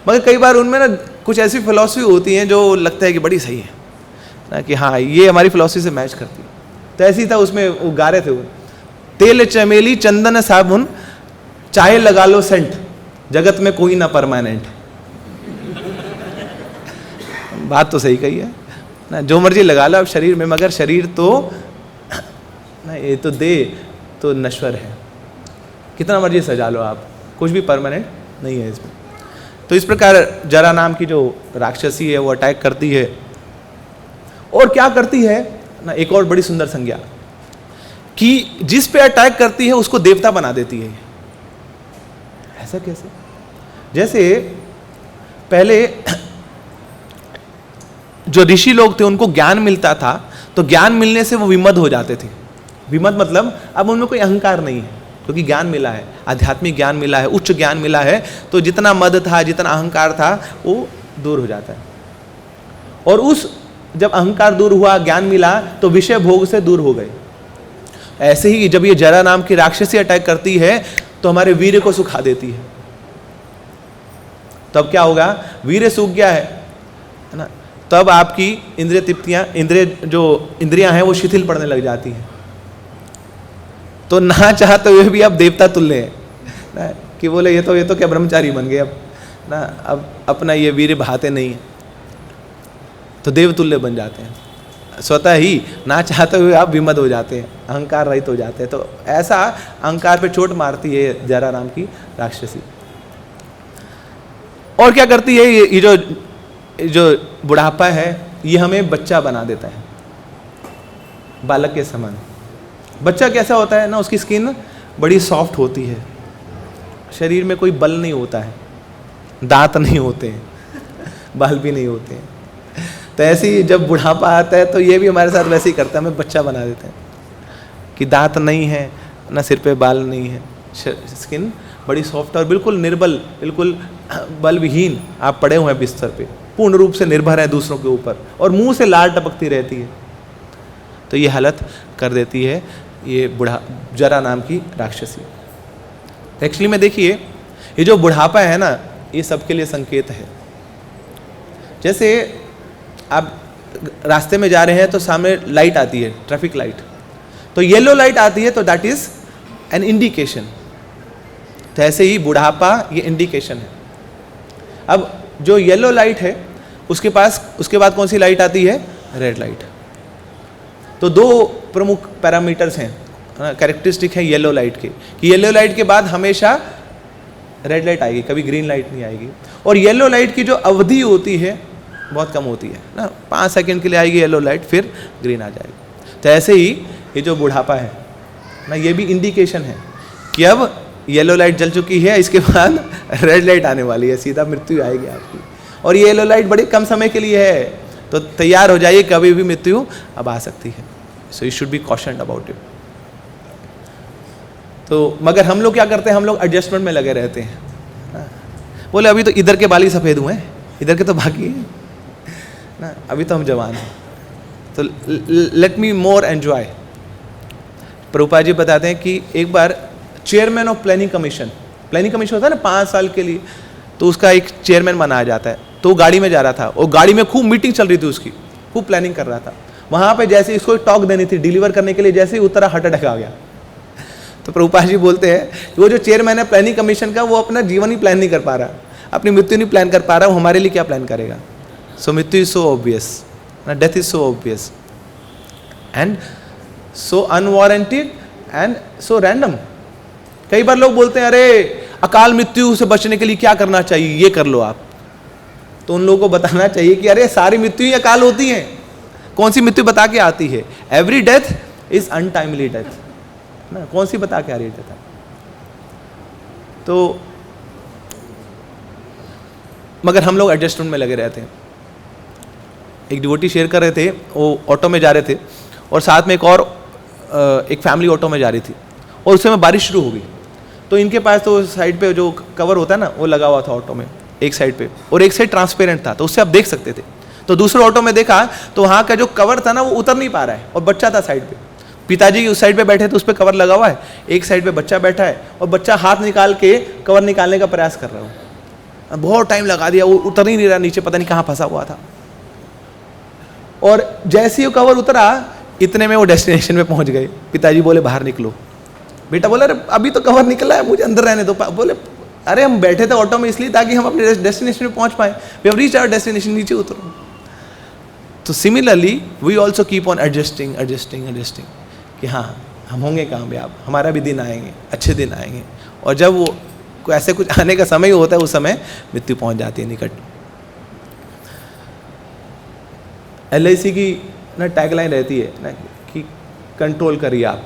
मगर कई बार उनमें ना कुछ ऐसी फिलॉसफी होती हैं जो लगता है कि बड़ी सही है ना, कि हाँ ये हमारी फिलॉसफी से मैच करती है। तो ऐसे ही था, उसमें वो गा रहे थे वो, तेल चमेली चंदन साबुन चाहे लगा लो सेंट, जगत में कोई ना परमानेंट। बात तो सही कही है ना, जो मर्जी लगा लो आप शरीर में, मगर शरीर तो ना ये तो दे तो नश्वर है, कितना मर्जी सजा लो आप, कुछ भी परमानेंट नहीं है इसमें। तो इस प्रकार जरा नाम की जो राक्षसी है वो अटैक करती है, और क्या करती है ना, एक और बड़ी सुंदर संज्ञा कि जिस पे अटैक करती है उसको देवता बना देती है। ऐसा कैसे? जैसे पहले जो ऋषि लोग थे उनको ज्ञान मिलता था, तो ज्ञान मिलने से वो विमद हो जाते थे। विमद मतलब अब उनमें कोई अहंकार नहीं है, क्योंकि ज्ञान मिला है, आध्यात्मिक ज्ञान मिला है, उच्च ज्ञान मिला है, तो जितना मद था, जितना अहंकार था, वो दूर हो जाता है। और उस जब अहंकार दूर हुआ, ज्ञान मिला, तो विषय भोग से दूर हो गए। ऐसे ही जब ये जरा नाम की राक्षसी अटैक करती है, तो हमारे वीर्य को सुखा देती है। तब क्या होगा? वीर्य सूख गया है ना, तब आपकी इंद्रिय तृप्तियां, इंद्रियां हैं वो शिथिल पड़ने लग जाती हैं। तो ना चाहते हुए भी अब देवता तुल्य है ना, कि बोले ये तो क्या ब्रह्मचारी बन गए अब ना, अब अपना ये वीर्य बहाते नहीं है, तो देवतुल्य बन जाते हैं। स्वतः ही ना चाहते हुए आप विमद हो जाते हैं, अहंकार रहित हो जाते हैं। तो ऐसा अहंकार पे चोट मारती है जरा नाम की राक्षसी। और क्या करती है? ये जो बुढ़ापा है, ये हमें बच्चा बना देता है, बालक के समान। बच्चा कैसा होता है ना, उसकी स्किन बड़ी सॉफ्ट होती है, शरीर में कोई बल नहीं होता है, दांत नहीं होते हैं, बाल भी नहीं होते हैं। तो ऐसे ही जब बुढ़ापा आता है, तो ये भी हमारे साथ वैसे ही करता है, हमें बच्चा बना देते हैं कि दांत नहीं है ना, सिर पे बाल नहीं है, स्किन बड़ी सॉफ्ट और बिल्कुल निर्बल, बिल्कुल बलविहीन आप पड़े हुए हैं बिस्तर पे, पूर्ण रूप से निर्भर है दूसरों के ऊपर, और मुंह से लार टपकती रहती है। तो ये हालत कर देती है ये जरा नाम की राक्षसी। एक्चुअली में देखिए, ये जो बुढ़ापा है ना, ये सबके लिए संकेत है। जैसे आप रास्ते में जा रहे हैं, तो सामने लाइट आती है, ट्रैफिक लाइट, तो येलो लाइट आती है, तो दैट इज एन इंडिकेशन। तो ऐसे ही बुढ़ापा ये इंडिकेशन है। अब जो येलो लाइट है, उसके बाद कौन सी लाइट आती है? Red light. तो दो प्रमुख पैरामीटर्स हैं, कैरेक्टरिस्टिक है येलो लाइट के, कि येलो लाइट के बाद हमेशा रेड लाइट आएगी, कभी ग्रीन लाइट नहीं आएगी। और येलो लाइट की जो अवधि होती है बहुत कम होती है ना, 5 सेकंड के लिए आएगी येलो लाइट, फिर ग्रीन आ जाएगी। तो ऐसे ही ये जो बुढ़ापा है ना, ये भी इंडिकेशन है कि अब येलो लाइट जल चुकी है, इसके बाद रेड लाइट आने वाली है, सीधा मृत्यु आएगी आपकी। और ये येलो लाइट बड़े कम समय के लिए है, तो तैयार हो जाइए, कभी भी मृत्यु अब आ सकती है। So you should be cautioned about it. तो मगर हम लोग क्या करते हैं? हम लोग एडजस्टमेंट में लगे रहते हैं। बोले अभी तो इधर के बाल ही सफ़ेद हुए हैं, इधर के तो बाकी हैं ना, अभी तो हम जवान हैं, तो लेट मी मोर एन्जॉय। प्रभुपाद जी बताते हैं कि एक बार चेयरमैन ऑफ प्लानिंग कमीशन होता है ना 5 साल के लिए, तो उसका एक चेयरमैन बनाया जाता है। तो वो गाड़ी में जा रहा था और गाड़ी में खूब मीटिंग चल रही थी उसकी, खूब प्लानिंग कर रहा था। वहाँ पे जैसे इसको टॉक देनी थी डिलीवर करने के लिए, जैसे ही उतरा हार्ट अटैक आ गया। तो प्रभुपाद जी बोलते हैं कि वो जो चेयरमैन है प्लानिंग कमीशन का, वो अपना जीवन ही प्लान नहीं कर पा रहा, अपनी मृत्यु नहीं प्लान कर पा रहा, वो हमारे लिए क्या प्लान करेगा। सो मृत्यु is so obvious, death is so obvious and so unwarranted and so random. कई बार लोग बोलते हैं अरे अकाल मृत्यु से बचने के लिए क्या करना चाहिए, ये कर लो आप। तो उन लोगों को बताना चाहिए कि अरे सारी मृत्यु ही अकाल होती है, कौन सी मृत्यु बता के आती है। Every death is untimely death ना, कौन सी बता के आ रही है डेथ। तो मगर हम लोग एडजस्टमेंट में लगे रहते हैं। एक डिवोटी शेयर कर रहे थे, वो ऑटो में जा रहे थे और साथ में एक फैमिली ऑटो में जा रही थी और उस समय बारिश शुरू हो गई। तो इनके पास तो साइड पे जो कवर होता है ना, वो लगा हुआ था ऑटो में एक साइड पे, और एक साइड ट्रांसपेरेंट था, तो उससे आप देख सकते थे। तो दूसरे ऑटो में देखा तो वहाँ का जो कवर था ना, वो उतर नहीं पा रहा है और बच्चा था साइड पे। पिताजी उस साइड पे बैठे थे, उस पर कवर लगा हुआ है, एक साइड पे बच्चा बैठा है और बच्चा हाथ निकाल के कवर निकालने का प्रयास कर रहा हो। बहुत टाइम लगा दिया, वो उतर ही नहीं रहा नीचे, पता नहीं कहाँ फंसा हुआ था। और जैसे ही वो कवर उतरा, इतने में वो डेस्टिनेशन में पहुंच गए। पिताजी बोले बाहर निकलो। बेटा बोला अरे अभी तो कवर निकला है, मुझे अंदर रहने दो। बोले अरे हम बैठे थे ऑटो में इसलिए ताकि हम अपने डेस्टिनेशन में पहुंच पाए, we have reached our destination, नीचे उतरो। तो similarly we also keep on adjusting adjusting adjusting कि हाँ हम होंगे कामयाब, हमारा भी दिन आएंगे, अच्छे दिन आएंगे। और जब वो ऐसे कुछ आने का समय होता है, उस समय मृत्यु पहुंच जाती है निकट। LIC की ना टैगलाइन रहती है ना कि कंट्रोल करिए आप,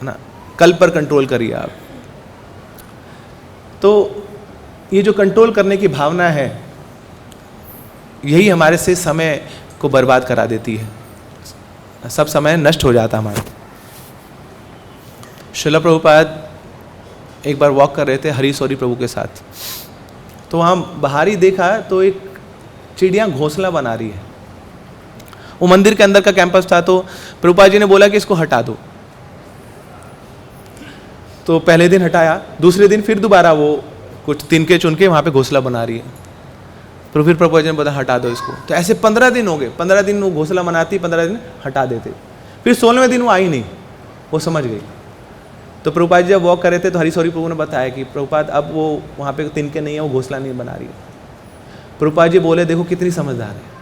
ना कल पर कंट्रोल करिए आप। तो ये जो कंट्रोल करने की भावना है, यही हमारे से समय को बर्बाद करा देती है, सब समय नष्ट हो जाता हमारा। श्रील प्रभुपाद एक बार वॉक कर रहे थे हरी सौरी प्रभु के साथ, तो वहाँ बाहर ही देखा तो एक चिड़िया घोंसला बना रही है। वो मंदिर के अंदर का कैंपस था, तो प्रभुपाद जी ने बोला कि इसको हटा दो। तो पहले दिन हटाया, दूसरे दिन फिर दोबारा वो कुछ तिनके चुन के वहाँ पे घोंसला बना रही है। तो फिर प्रभुपाद जी ने बोला हटा दो इसको। तो ऐसे 15 दिन हो गए, 15 दिन वो घोंसला बनाती, 15 दिन हटा देते, फिर 16वें दिन वो आई नहीं, वो समझ गई। तो प्रभुपाद जी जब वॉक कर रहे थे तो हरी सौरी प्रभु ने बताया कि प्रभुपाद अब वो वहाँ पे तिनके नहीं है, वो घोंसला नहीं बना रही है। प्रभुपाद जी बोले देखो कितनी समझदार है,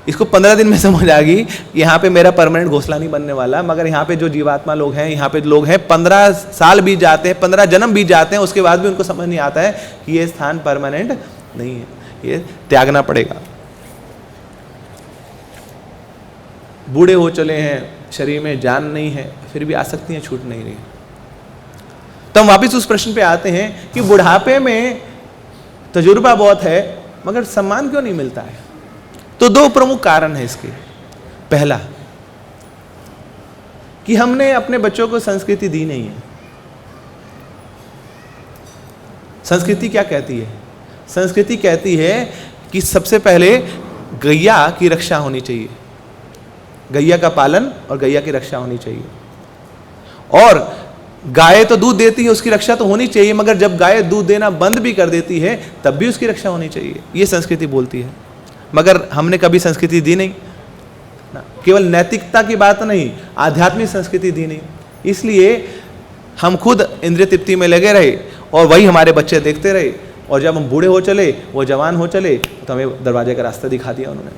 इसको 15 दिन में समझ आ गई यहाँ पे मेरा परमानेंट घोंसला नहीं बनने वाला। मगर यहाँ पे जो जीवात्मा लोग हैं, यहाँ पे लोग हैं 15 साल बीत जाते हैं, 15 जन्म बीत जाते हैं, उसके बाद भी उनको समझ नहीं आता है कि ये स्थान परमानेंट नहीं है, ये त्यागना पड़ेगा। बूढ़े हो चले हैं, शरीर में जान नहीं है, फिर भी आसक्तियां छूट नहीं रही। तो हम वापिस उस प्रश्न पे आते हैं कि बुढ़ापे में तजुर्बा बहुत है मगर सम्मान क्यों नहीं मिलता है। तो 2 प्रमुख कारण है इसके। पहला कि हमने अपने बच्चों को संस्कृति दी नहीं है। संस्कृति क्या कहती है? संस्कृति कहती है कि सबसे पहले गैया की रक्षा होनी चाहिए, गैया का पालन और गैया की रक्षा होनी चाहिए। और गाय तो दूध देती है, उसकी रक्षा तो होनी चाहिए, मगर जब गाय दूध देना बंद भी कर देती है तब भी उसकी रक्षा होनी चाहिए, ये संस्कृति बोलती है। मगर हमने कभी संस्कृति दी नहीं ना, केवल नैतिकता की बात नहीं, आध्यात्मिक संस्कृति दी नहीं। इसलिए हम खुद इंद्रिय तृप्ति में लगे रहे और वही हमारे बच्चे देखते रहे। और जब हम बूढ़े हो चले, वो जवान हो चले, तो हमें दरवाजे का रास्ता दिखा दिया उन्होंने।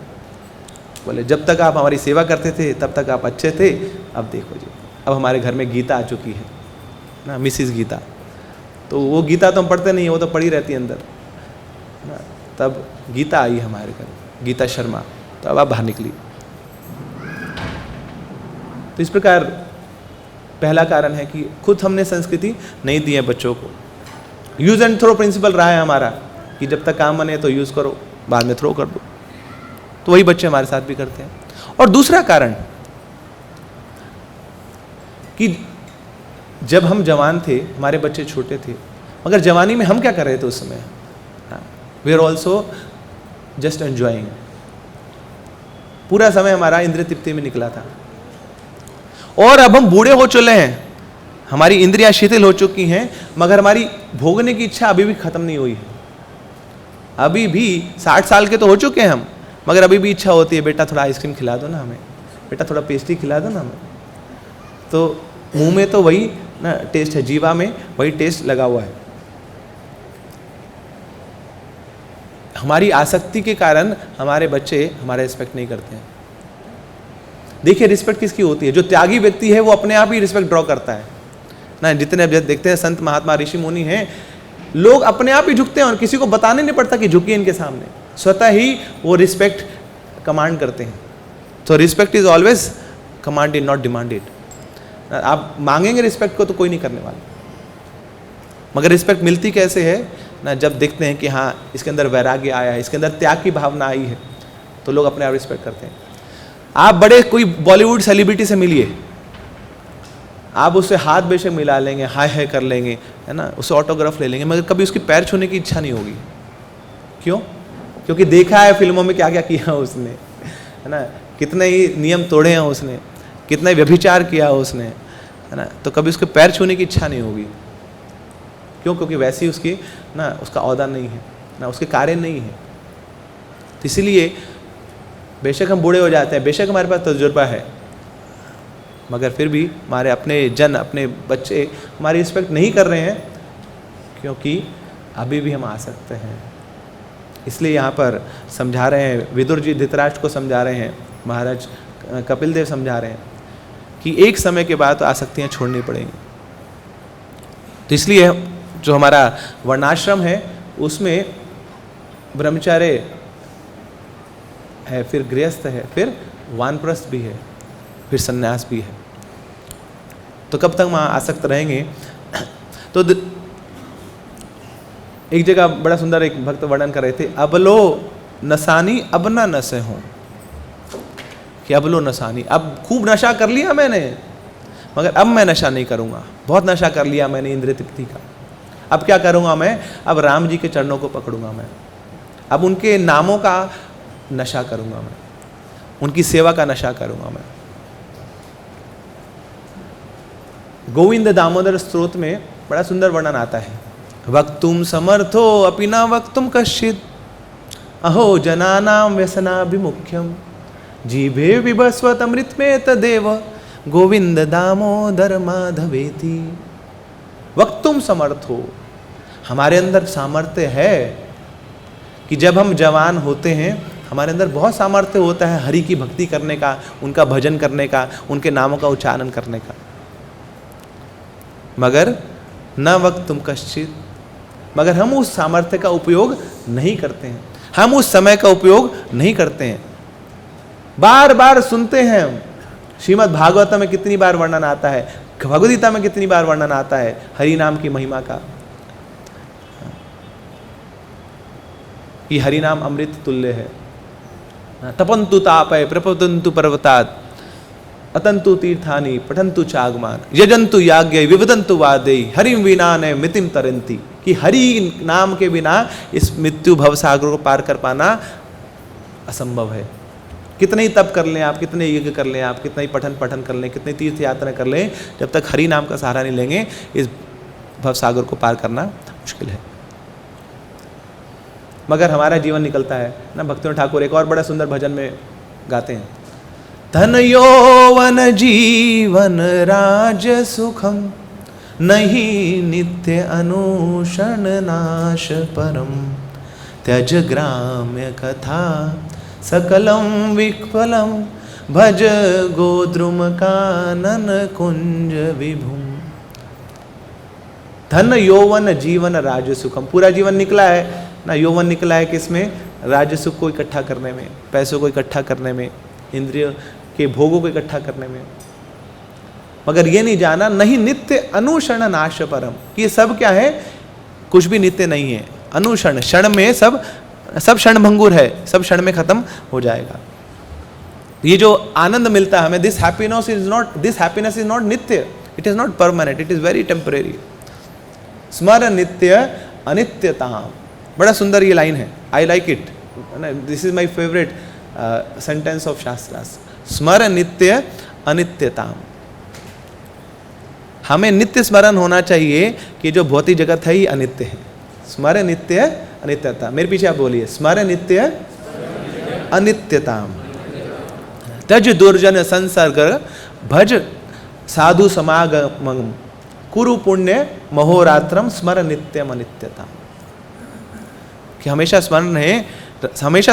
बोले जब तक आप हमारी सेवा करते थे तब तक आप अच्छे थे, अब देखो जी, अब हमारे घर में गीता आ चुकी है ना, मिसिस गीता। तो वो गीता तो हम पढ़ते नहीं, वो तो पढ़ी रहती है अंदर ना। तब गीता आई हमारे घर, गीता शर्मा, तो अब आप बाहर निकली। तो इस प्रकार पहला कारण है कि खुद हमने संस्कृति नहीं दी है बच्चों को। यूज एंड थ्रो प्रिंसिपल रहा है हमारा कि जब तक काम बने तो यूज करो, बाद में थ्रो कर दो। तो वही बच्चे हमारे साथ भी करते हैं। और दूसरा कारण कि जब हम जवान थे, हमारे बच्चे छोटे थे, मगर जवानी में हम क्या कर रहे थे उस समय? We are also just enjoying. पूरा समय हमारा इंद्रिय तृप्ति में निकला था। और अब हम बूढ़े हो चले हैं, हमारी इंद्रियां शिथिल हो चुकी हैं, मगर हमारी भोगने की इच्छा अभी भी खत्म नहीं हुई है। अभी भी 60 साल के तो हो चुके हैं हम, मगर अभी भी इच्छा होती है बेटा थोड़ा आइसक्रीम खिला दो ना हमें, बेटा थोड़ा पेस्ट्री खिला दो ना हमें। तो मुंह में तो वही ना टेस्ट है, जीवा में वही टेस्ट लगा हुआ है। हमारी आसक्ति के कारण हमारे बच्चे हमारा रिस्पेक्ट नहीं करते हैं। देखिए रिस्पेक्ट किसकी होती है? जो त्यागी व्यक्ति है वो अपने आप ही रिस्पेक्ट ड्रॉ करता है ना। जितने देखते हैं संत महात्मा ऋषि मुनि हैं, लोग अपने आप ही झुकते हैं और किसी को बताने नहीं पड़ता कि झुकिए इनके सामने, स्वतः ही वो रिस्पेक्ट कमांड करते हैं। तो respect is always commanded not demanded. आप मांगेंगे रिस्पेक्ट को तो कोई नहीं करने वाला, मगर रिस्पेक्ट मिलती कैसे है ना? जब देखते हैं कि हाँ इसके अंदर वैराग्य आया है, इसके अंदर त्याग की भावना आई है, तो लोग अपने आप रिस्पेक्ट करते हैं। आप बड़े कोई बॉलीवुड सेलिब्रिटी से मिलिए, आप उससे हाथ बेशक मिला लेंगे, हाय हाय कर लेंगे, है ना, उससे ऑटोग्राफ ले लेंगे, मगर कभी उसकी पैर छूने की इच्छा नहीं होगी। क्यों? क्योंकि देखा है फिल्मों में क्या क्या किया उसने, है ना, कितने ही नियम तोड़े हैं उसने, कितना ही व्यभिचार किया उसने, है ना, तो कभी उसके पैर छूने की इच्छा नहीं होगी। क्यों? क्योंकि वैसी उसकी ना उसका औदा नहीं है ना, उसके कार्य नहीं है। तो इसीलिए बेशक हम बूढ़े हो जाते हैं, बेशक हमारे पास तजुर्बा है, मगर फिर भी हमारे अपने जन, अपने बच्चे हमारी रिस्पेक्ट नहीं कर रहे हैं, क्योंकि अभी भी हम आ सकते हैं। इसलिए यहाँ पर समझा रहे हैं, विदुर जी धृतराष्ट्र को समझा रहे हैं, महाराज कपिल देव समझा रहे हैं कि एक समय के बाद तो आसक्तियाँ छोड़नी पड़ेंगी। तो इसलिए जो हमारा वर्णाश्रम है उसमें ब्रह्मचार्य है, फिर गृहस्थ है, फिर वानप्रस्थ भी है, फिर सन्यास भी है। तो कब तक वहाँ आसक्त रहेंगे? तो एक जगह बड़ा सुंदर एक भक्त वर्णन कर रहे थे, अबलो नसानी अब ना नशे हों, कि अबलो नसानी, अब खूब नशा कर लिया मैंने, मगर अब मैं नशा नहीं करूँगा। बहुत नशा कर लिया मैंने इंद्रिय तृप्ति का, अब क्या करूँगा मैं? अब राम जी के चरणों को पकड़ूंगा मैं, अब उनके नामों का नशा करूँगा मैं, उनकी सेवा का नशा करूँगा मैं। गोविंद दामोदर स्तोत्र में बड़ा सुंदर वर्णन आता है, वक्तुम समर्थो अपि न वक्तुम कश्चित्, अहो जनानां व्यसनाभिमुख्यम, जीभे विभस्वत अमृत में तदेव गोविंद दामोदर माधवेति। वक्तुम समर्थो, हमारे अंदर सामर्थ्य है कि जब हम जवान होते हैं हमारे अंदर बहुत सामर्थ्य होता है हरि की भक्ति करने का, उनका भजन करने का, उनके नामों का उच्चारण करने का, मगर न वक्तुम कश्चित्, मगर हम उस सामर्थ्य का उपयोग नहीं करते हैं, हम उस समय का उपयोग नहीं करते हैं। बार बार सुनते हैं हम, श्रीमद् भागवत में कितनी बार वर्णन आता है, भगवद गीता में कितनी बार वर्णन आता है हरि नाम की महिमा का, कि हरि नाम अमृत तुल्य है। तपंतु तापय प्रपतंतु पर्वतात्, अतंतु तीर्थानि पठंतु चागमान, यजंतु याज्ञ विवदंतु वादे, हरिम विना ने मितिम तरंती, कि हरि नाम के बिना इस मृत्यु भव सागर को पार कर पाना असंभव है। कितने ही तप कर लें आप, कितने यज्ञ कर लें आप, कितना ही पठन कर लें, कितनी तीर्थ यात्रा कर लें, जब तक हरि नाम का सहारा नहीं लेंगे इस भव सागर को पार करना मुश्किल है। मगर हमारा जीवन निकलता है ना। भक्तियों ठाकुर एक और बड़ा सुंदर भजन में गाते हैं, धन यौवन जीवन राज सुखम, नहीं नित्य अनुषण नाश परम, त्यज ग्राम्य कथा सकलम विफलम, भज गोद्रुम कानन कुंज विभुम। धन यौवन जीवन राज सुखम, पूरा जीवन निकला है ना, यौवन निकला है किसमें? राज्य सुख को इकट्ठा करने में, पैसों को इकट्ठा करने में, इंद्रिय के भोगों को इकट्ठा करने में, मगर ये नहीं जाना नहीं नित्य अनुषण नाश परम, कि ये सब क्या है? कुछ भी नित्य नहीं है। अनुषण, क्षण में सब क्षण भंगुर है, सब क्षण में खत्म हो जाएगा। ये जो आनंद मिलता है हमें, दिस हैप्पीनेस इज नॉट नित्य, it is not permanent, it is very temporary. स्मर नित्य अनित्यताम, बड़ा सुंदर ये लाइन है, I like it, this is my favourite sentence of शास्त्रास। स्मर नित्य अनित्यताम, हमें नित्य स्मरण होना चाहिए कि जो भौतिक जगत है ही अनित्य है। स्मर नित्य अनित्यता। मेरे पीछे आप बोलिए, स्मर नित्य अनित्यताम, तज दुर्जन संसर्ग, भज साधु समागमं, कुरु पुण्य महोरात्रम, स्मर नित्यम अनित्यता। कि हमेशा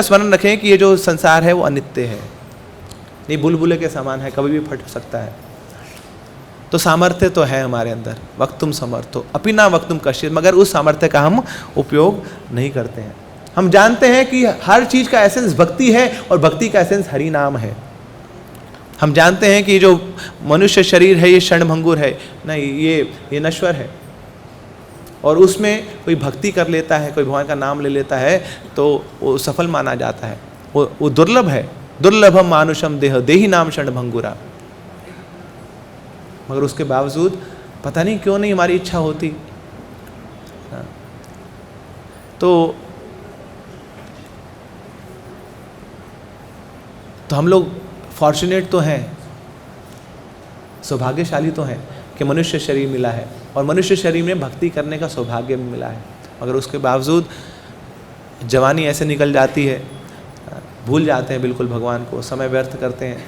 स्मरण रखें कि ये जो संसार है वो अनित्य है, नहीं बुलबुले के समान है, कभी भी फट सकता है। तो सामर्थ्य तो है हमारे अंदर, वक्तुम समर्थो अपि न वक्तुम कश्चित्, मगर उस सामर्थ्य का हम उपयोग नहीं करते हैं। हम जानते हैं कि हर चीज का एसेंस भक्ति है और भक्ति का एसेंस हरि नाम है। हम जानते हैं कि जो मनुष्य शरीर है ये क्षणभंगुर है, नहीं ये नश्वर है, और उसमें कोई भक्ति कर लेता है, कोई भगवान का नाम ले लेता है तो वो सफल माना जाता है, वो दुर्लभ है। दुर्लभम मानुषम देह देही नाम क्षणभंगुरा। मगर उसके बावजूद पता नहीं क्यों नहीं हमारी इच्छा होती। तो हम लोग फॉर्चुनेट तो हैं, सौभाग्यशाली तो हैं कि मनुष्य शरीर मिला है और मनुष्य शरीर में भक्ति करने का सौभाग्य भी मिला है। मगर उसके बावजूद जवानी ऐसे निकल जाती है, भूल जाते हैं बिल्कुल भगवान को, समय व्यर्थ करते हैं।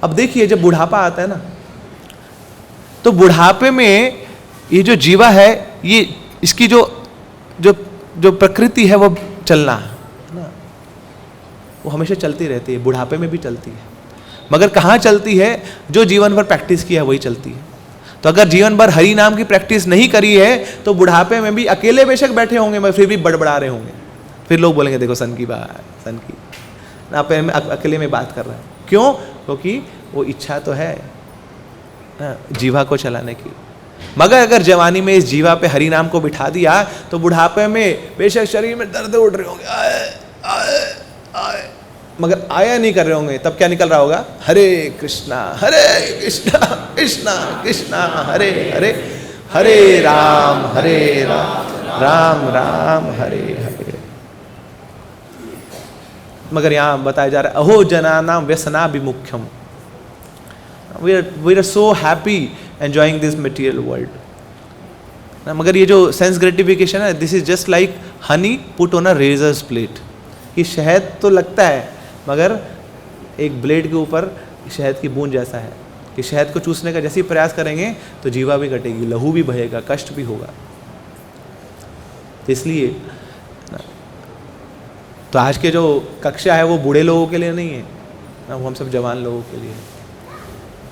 अब देखिए जब बुढ़ापा आता है ना, तो बुढ़ापे में ये जो जीवा है, ये इसकी जो प्रकृति है वो चलना ना, वो हमेशा चलती रहती है, बुढ़ापे में भी चलती है। मगर कहाँ चलती है? जो जीवन भर प्रैक्टिस किया है वही चलती है। तो अगर जीवन भर हरि नाम की प्रैक्टिस नहीं करी है तो बुढ़ापे में भी अकेले बेशक बैठे होंगे मगर फिर भी बड़बड़ा रहे होंगे। फिर लोग बोलेंगे देखो सन की बात, सन की ना, पे अकेले में बात कर रहा है। क्यों? क्योंकि वो इच्छा तो है जीवा को चलाने की। मगर अगर जवानी में इस जीवा पे हरि नाम को बिठा दिया तो बुढ़ापे में बेशक शरीर में दर्द उठ रहे होंगे, आए आए आए, मगर आया नहीं कर रहे होंगे, तब क्या निकल रहा होगा? हरे कृष्णा कृष्णा कृष्णा हरे हरे, हरे राम राम राम हरे हरे। मगर यहाँ बताया जा रहा है अहो जनानां व्यसना विमुख्यम, we are so happy enjoying this material world। मगर ये जो सेंस ग्रेटिफिकेशन है, this is just like honey put on a razor's plate. कि शहद तो लगता है मगर एक ब्लेड के ऊपर शहद की बूंद जैसा है, कि शहद को चूसने का जैसे ही प्रयास करेंगे तो जीवा भी कटेगी, लहू भी बहेगा, कष्ट भी होगा। तो इसलिए तो आज के जो कक्षा है वो बूढ़े लोगों के लिए नहीं है ना, वो हम सब जवान लोगों के लिए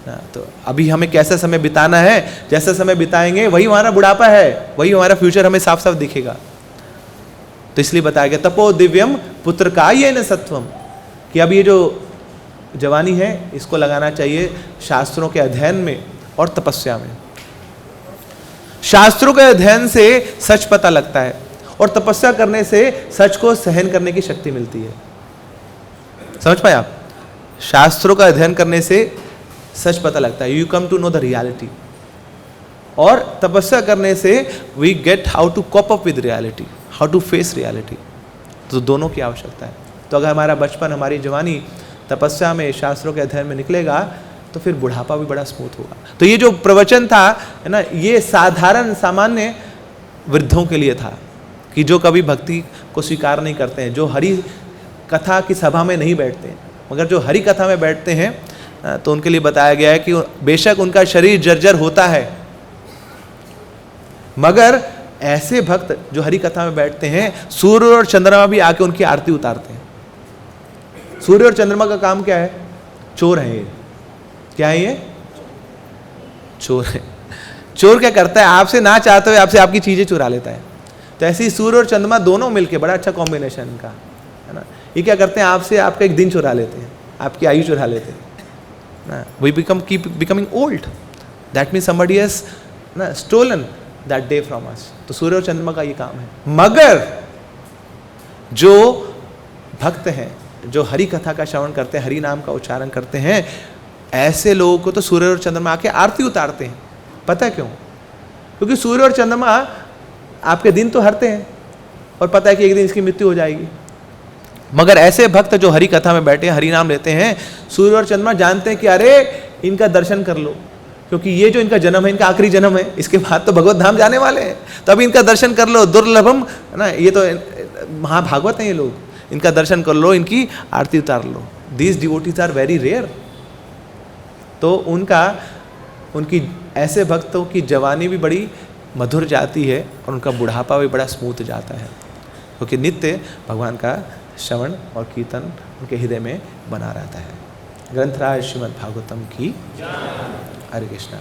ना। तो अभी हमें कैसा समय बिताना है, जैसा समय बिताएंगे वही हमारा बुढ़ापा है, वही हमारा फ्यूचर हमें साफ साफ दिखेगा। तो इसलिए बताया गया तपो दिव्यम पुत्र का ये न सत्वम, कि अब ये जो जवानी है इसको लगाना चाहिए शास्त्रों के अध्ययन में और तपस्या में। शास्त्रों के अध्ययन से सच पता लगता है और तपस्या करने से सच को सहन करने की शक्ति मिलती है। समझ पाए आप? शास्त्रों का अध्ययन करने से सच पता लगता है, you come to know the reality. और तपस्या करने से we get how to cope up with reality, how to face reality. तो दोनों की आवश्यकता है। तो अगर हमारा बचपन, हमारी जवानी तपस्या में, शास्त्रों के अध्ययन में निकलेगा तो फिर बुढ़ापा भी बड़ा स्मूथ होगा। तो ये जो प्रवचन था है ना, ये साधारण सामान्य वृद्धों के लिए था कि जो कभी भक्ति को स्वीकार नहीं करते हैं, जो हरि कथा की सभा में नहीं बैठते हैं। मगर जो हरि कथा में बैठते हैं तो उनके लिए बताया गया है कि बेशक उनका शरीर जर्जर होता है, मगर ऐसे भक्त जो हरि कथा में बैठते हैं, सूर्य और चंद्रमा भी आके उनकी आरती उतारते हैं। सूर्य और चंद्रमा का काम क्या है? चोर है ये। क्या है ये? चोर है। चोर क्या करता है? आपसे ना चाहते हुए आपसे आपकी चीजें चुरा लेता है। तो ऐसे ही सूर्य और चंद्रमा दोनों मिलके, बड़ा अच्छा कॉम्बिनेशन इनका है ना, ये क्या करते हैं? आपसे आपका एक दिन चुरा लेते हैं, आपकी आयु चुरा लेते हैं ना। We keep becoming old, that means somebody has ना stolen that day from us. तो सूर्य और चंद्रमा का ये काम है। मगर जो भक्त हैं, जो हरि कथा का श्रवण करते हैं, हरि नाम का उच्चारण करते हैं, ऐसे लोगों को तो सूर्य और चंद्रमा आके आरती उतारते हैं। पता है क्यों? क्योंकि सूर्य और चंद्रमा आपके दिन तो हरते हैं और पता है कि एक दिन इसकी मृत्यु हो जाएगी। मगर ऐसे भक्त जो हरि कथा में बैठे हैं, हरि नाम लेते हैं, सूर्य और चंद्रमा जानते हैं कि अरे इनका दर्शन कर लो, क्योंकि ये जो इनका जन्म है, इनका आखिरी जन्म है, इसके बाद तो भगवत धाम जाने वाले हैं, तो अभी इनका दर्शन कर लो, दुर्लभम है ना, ये तो महाभागवत हैं ये लोग, इनका दर्शन कर लो, इनकी आरती उतार लो। These devotees are very rare. तो उनकी ऐसे भक्तों की जवानी भी बड़ी मधुर जाती है और उनका बुढ़ापा भी बड़ा स्मूथ जाता है, क्योंकि नित्य भगवान का श्रवण और कीर्तन उनके हृदय में बना रहता है। ग्रंथराज श्रीमद् भागवतम की। हरे कृष्णा।